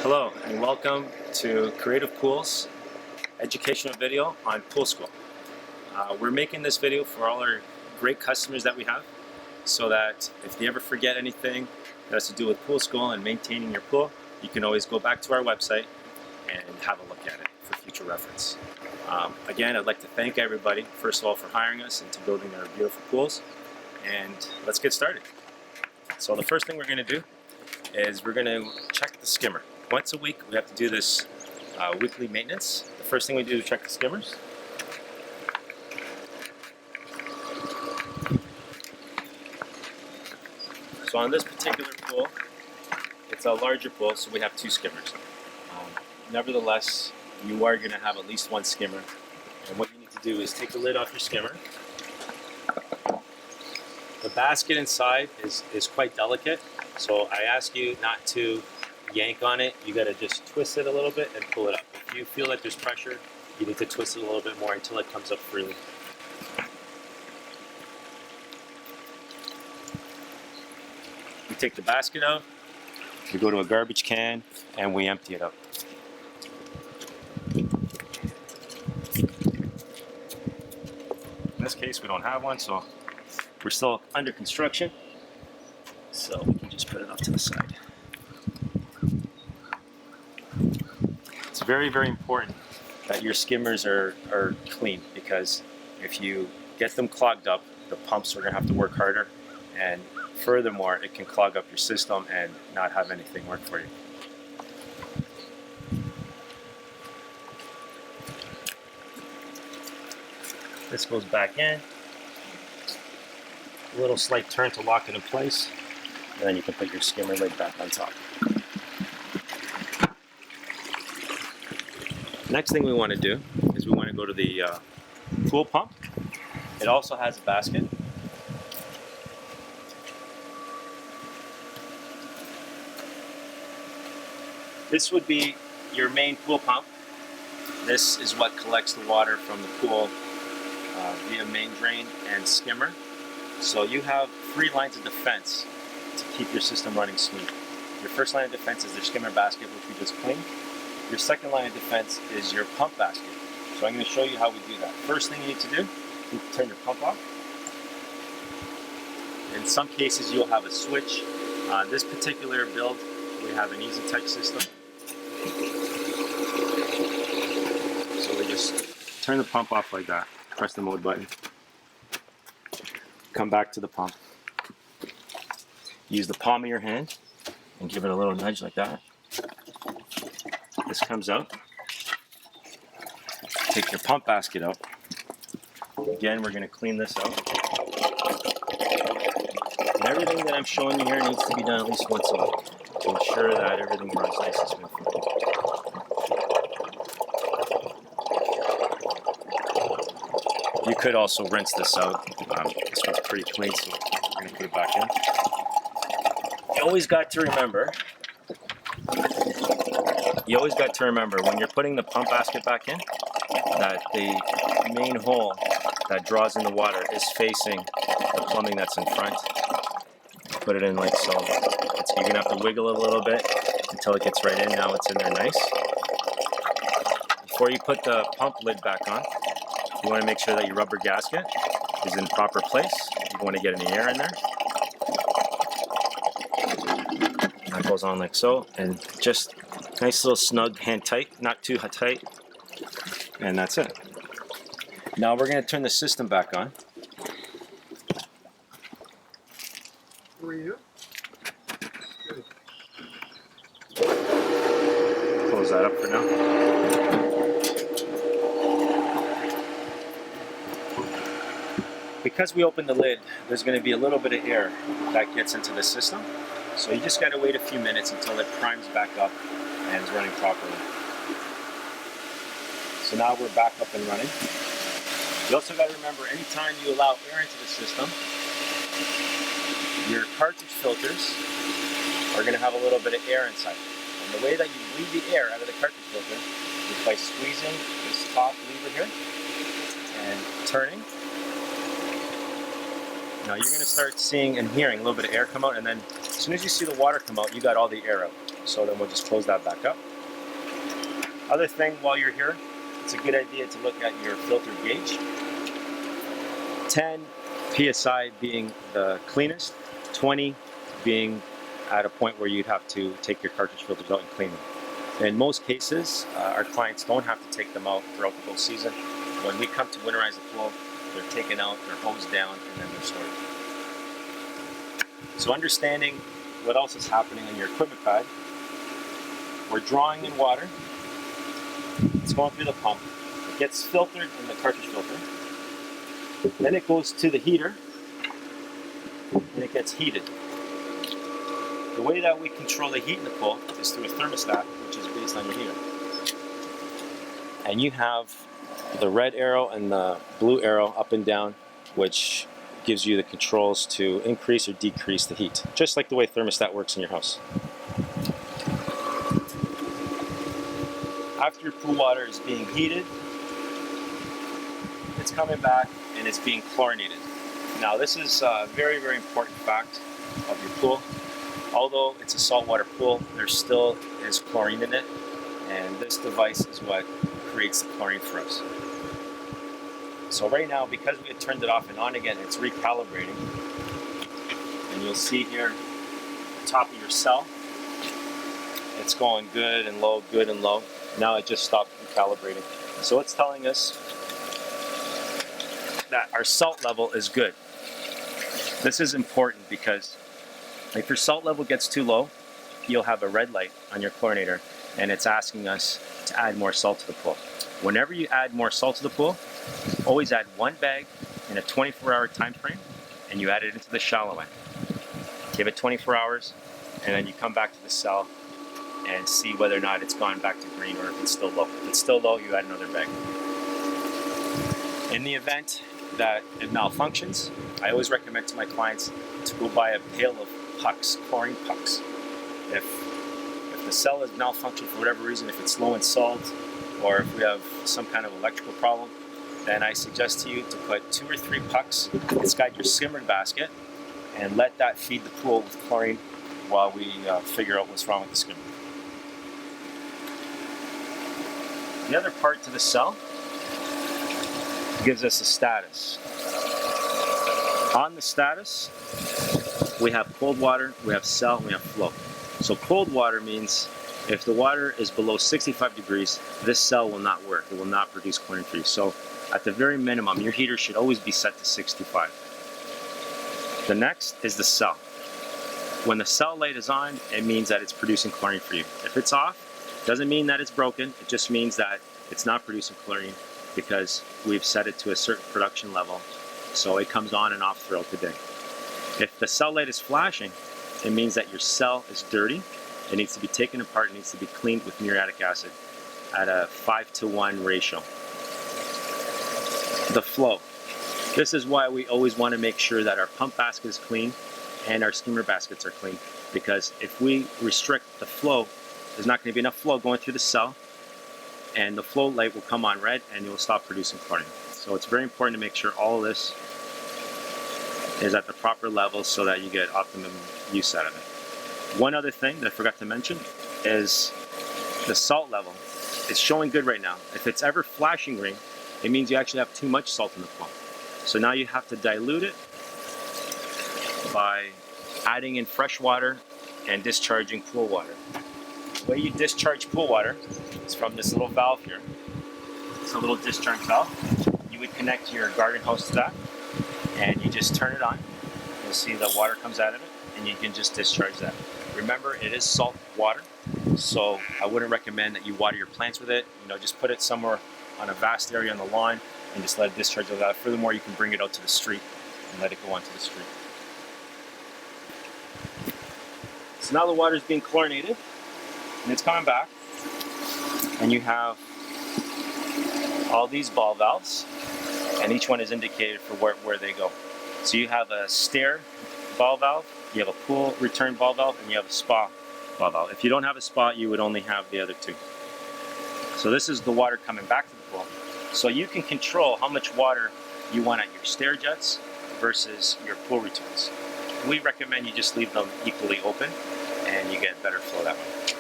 Hello and welcome to Creative Pool's educational video on pool school. We're making this video for all our great customers that we have so that if they ever forget anything that has to do with pool school and maintaining your pool, you can always go back to our website and have a look at it for future reference. Again, I'd like to thank everybody, first of all, for hiring us and to building our beautiful pools. And let's get started. So the first thing we're going to do is we're going to check the skimmer. Once a week we have to do this weekly maintenance. The first thing we do is check the skimmers. So on this particular pool, it's a larger pool, so we have two skimmers. Nevertheless, you are going to have at least one skimmer. And what you need to do is take the lid off your skimmer. The basket inside is quite delicate, so I ask you not to yank on it. You got to just twist it a little bit and pull it up. If you feel that there's pressure, you need to twist it a little bit more until it comes up freely. We take the basket out, we go to a garbage can, and we empty it out. In this case, we don't have one, so we're still under construction, so we can just put it off to the side. It's very, very important that your skimmers are clean, because if you get them clogged up, the pumps are going to have to work harder, and furthermore, it can clog up your system and not have anything work for you. This goes back in. A little slight turn to lock it in place, and then you can put your skimmer lid back on top. Next thing we want to do is we want to go to the pool pump. It also has a basket. This would be your main pool pump. This is what collects the water from the pool via main drain and skimmer. So you have three lines of defense to keep your system running smooth. Your first line of defense is the skimmer basket, which we just cleaned. Your second line of defense is your pump basket. So I'm going to show you how we do that. First thing you need to do is turn your pump off. In some cases you'll have a switch. On this particular build, we have an easy touch system. So we just turn the pump off like that. Press the mode button. Come back to the pump. Use the palm of your hand and give it a little nudge like that. This comes out. Take your pump basket out. Again, we're going to clean this out. And everything that I'm showing you here needs to be done at least once a week to ensure that everything runs nice and smooth. You could also rinse this out. This one's pretty clean, so we're going to put it back in. You always got to remember when you're putting the pump basket back in, that the main hole that draws in the water is facing the plumbing that's in front. Put it in like so. You're going to have to wiggle it a little bit until it gets right in. Now it's in there nice. Before you put the pump lid back on, you want to make sure that your rubber gasket is in proper place. You don't want to get any air in there. That goes on like so, and just nice little snug, hand tight, not too tight, and that's it. Now we're going to turn the system back on. Who are you? Close that up for now. Because we opened the lid, there's going to be a little bit of air that gets into the system. So you just got to wait a few minutes until it primes back up and is running properly. So now we're back up and running. You also got to remember, anytime you allow air into the system, your cartridge filters are going to have a little bit of air inside. And the way that you bleed the air out of the cartridge filter is by squeezing this top lever here and turning. Now you're going to start seeing and hearing a little bit of air come out, and then as soon as you see the water come out, you got all the air out. So then we'll just close that back up. Other thing while you're here, it's a good idea to look at your filter gauge. 10 psi being the cleanest, 20 being at a point where you'd have to take your cartridge filters out and clean them. In most cases, our clients don't have to take them out throughout the whole season. When we come to winterize the pool, they're taken out, they're hosed down, and then they're stored. So understanding what else is happening on your equipment pad, we're drawing in water, it's going through the pump, it gets filtered in the cartridge filter, then it goes to the heater, and it gets heated. The way that we control the heat in the pool is through a thermostat, which is based on your heater. And you have the red arrow and the blue arrow up and down, which gives you the controls to increase or decrease the heat, just like the way thermostat works in your house. After your pool water is being heated, it's coming back and it's being chlorinated. Now this is a very, very important fact of your pool. Although it's a saltwater pool, there still is chlorine in it, and this device is what creates the chlorine for us. So right now, because we had turned it off and on again, it's recalibrating. And you'll see here, the top of your cell, it's going good and low, good and low. Now it just stopped recalibrating. So it's telling us that our salt level is good. This is important because if your salt level gets too low, you'll have a red light on your chlorinator, and it's asking us to add more salt to the pool. Whenever you add more salt to the pool, always add one bag in a 24-hour time frame, and you add it into the shallow end. Give it 24 hours, and then you come back to the cell and see whether or not it's gone back to green or if it's still low. If it's still low, you add another bag. In the event that it malfunctions, I always recommend to my clients to go buy a pail of pucks, chlorine pucks. If the cell is malfunctioned for whatever reason, if it's low in salt, or if we have some kind of electrical problem, then I suggest to you to put 2 or 3 pucks inside your Skimmer basket and let that feed the pool with chlorine while we figure out what's wrong with the skimmer. The other part to the cell gives us a status. On the status, we have cold water, we have cell, we have flow. So cold water means if the water is below 65 degrees, this cell will not work. It will not produce chlorine for you. So at the very minimum, your heater should always be set to 65. The next is the cell. When the cell light is on, it means that it's producing chlorine for you. If it's off, it doesn't mean that it's broken. It just means that it's not producing chlorine because we've set it to a certain production level. So it comes on and off throughout the day. If the cell light is flashing, it means that your cell is dirty. It needs to be taken apart. It needs to be cleaned with muriatic acid at a 5-to-1 ratio. The flow. This is why we always want to make sure that our pump basket is clean and our skimmer baskets are clean. Because if we restrict the flow, there's not going to be enough flow going through the cell, and the flow light will come on red and you'll stop producing chlorine. So it's very important to make sure all of this is at the proper level so that you get optimum use out of it. One other thing that I forgot to mention is the salt level. It's showing good right now. If it's ever flashing green, it means you actually have too much salt in the pool. So now you have to dilute it by adding in fresh water and discharging pool water. The way you discharge pool water is from this little valve here. It's a little discharge valve. You would connect your garden hose to that, and you just turn it on. You'll see the water comes out of it, and you can just discharge that. Remember, it is salt water, so I wouldn't recommend that you water your plants with it. You know, just put it somewhere on a vast area on the lawn and just let it discharge like that. Furthermore, you can bring it out to the street and let it go onto the street. So now the water is being chlorinated, and it's coming back, and you have all these ball valves, and each one is indicated for where they go. So you have a stair ball valve, you have a pool return ball valve, and you have a spa ball valve. If you don't have a spa, you would only have the other two. So this is the water coming back to the pool. So you can control how much water you want at your stair jets versus your pool returns. We recommend you just leave them equally open, and you get better flow that way.